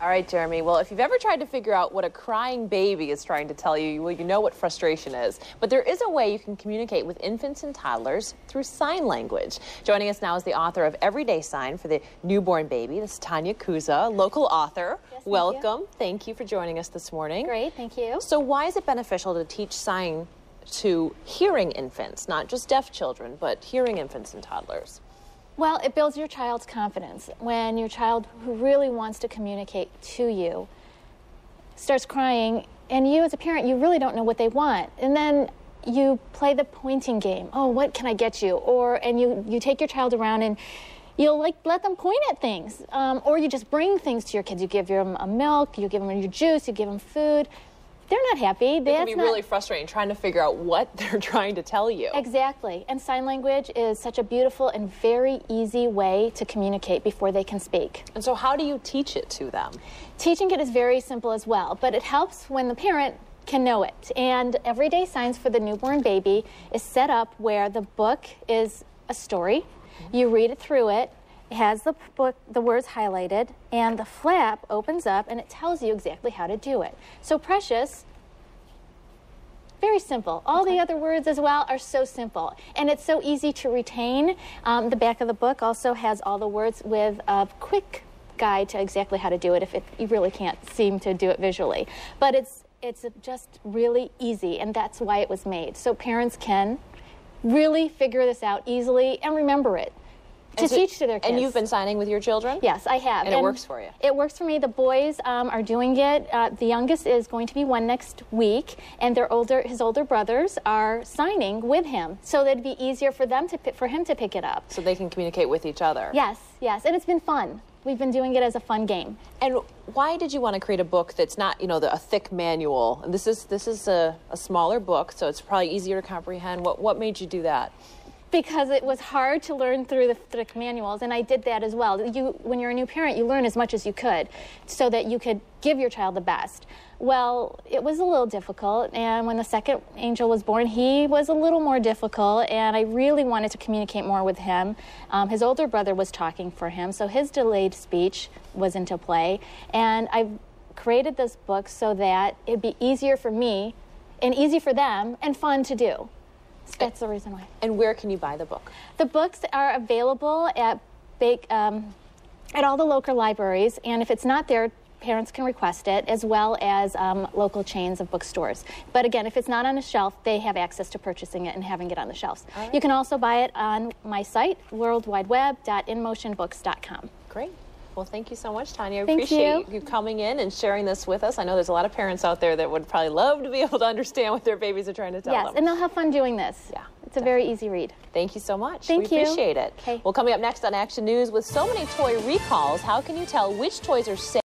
All right, Jeremy. Well, if you've ever tried to figure out what a crying baby is trying to tell you, well, you know what frustration is. But there is a way you can communicate with infants and toddlers through sign language. Joining us now is the author of Everyday Sign for the Newborn Baby. This is Tanya Kuza, local author. Yes, welcome. Thank you for joining us this morning. Great, thank you. So why is it beneficial to teach sign to hearing infants, not just deaf children, but hearing infants and toddlers? Well, it builds your child's confidence. When your child who really wants to communicate to you starts crying, and you as a parent, you really don't know what they want. And then you play the pointing game. Oh, what can I get you? And you take your child around and you'll let them point at things. Or you just bring things to your kids. You give them a milk, you give them your juice, you give them food. They're not happy. It can be really frustrating trying to figure out what they're trying to tell you. Exactly. And sign language is such a beautiful and very easy way to communicate before they can speak. And so how do you teach it to them? Teaching it is very simple as well, but it helps when the parent can know it. And Everyday Signs for the Newborn Baby is set up where the book is a story. You read it through it. It has the words highlighted, and the flap opens up, and it tells you exactly how to do it. So Precious, very simple. All the other words as well are so simple, and it's so easy to retain. The back of the book also has all the words with a quick guide to exactly how to do it if you really can't seem to do it visually. But it's just really easy, and that's why it was made. So parents can really figure this out easily and remember it. To teach to their kids. And you've been signing with your children? Yes, I have. And it works for you? It works for me. The boys are doing it. The youngest is going to be 1 next week, and his older brothers are signing with him, so that it'd be easier for him to pick it up. So they can communicate with each other? Yes, yes, and it's been fun. We've been doing it as a fun game. And why did you want to create a book that's not, a thick manual? This is a smaller book, so it's probably easier to comprehend. What made you do that? Because it was hard to learn through the thick manuals, and I did that as well. When you're a new parent, you learn as much as you could so that you could give your child the best. Well, it was a little difficult, and when the second angel was born, he was a little more difficult, and I really wanted to communicate more with him. His older brother was talking for him, so his delayed speech was into play, and I created this book so that it'd be easier for me and easy for them and fun to do. That's the reason why. And where can you buy the book? The books are available at all the local libraries, and if it's not there, parents can request it, as well as local chains of bookstores. But again, if it's not on a shelf, they have access to purchasing it and having it on the shelves. Right. You can also buy it on my site, worldwideweb.inmotionbooks.com. Great. Well, thank you so much, Tanya. I Thank appreciate you coming in and sharing this with us. I know there's a lot of parents out there that would probably love to be able to understand what their babies are trying to tell them. Yes, and they'll have fun doing this. Yeah, it's a very easy read. Thank you so much. Thank you. We appreciate it. Okay. Well, coming up next on Action News, with so many toy recalls, how can you tell which toys are safe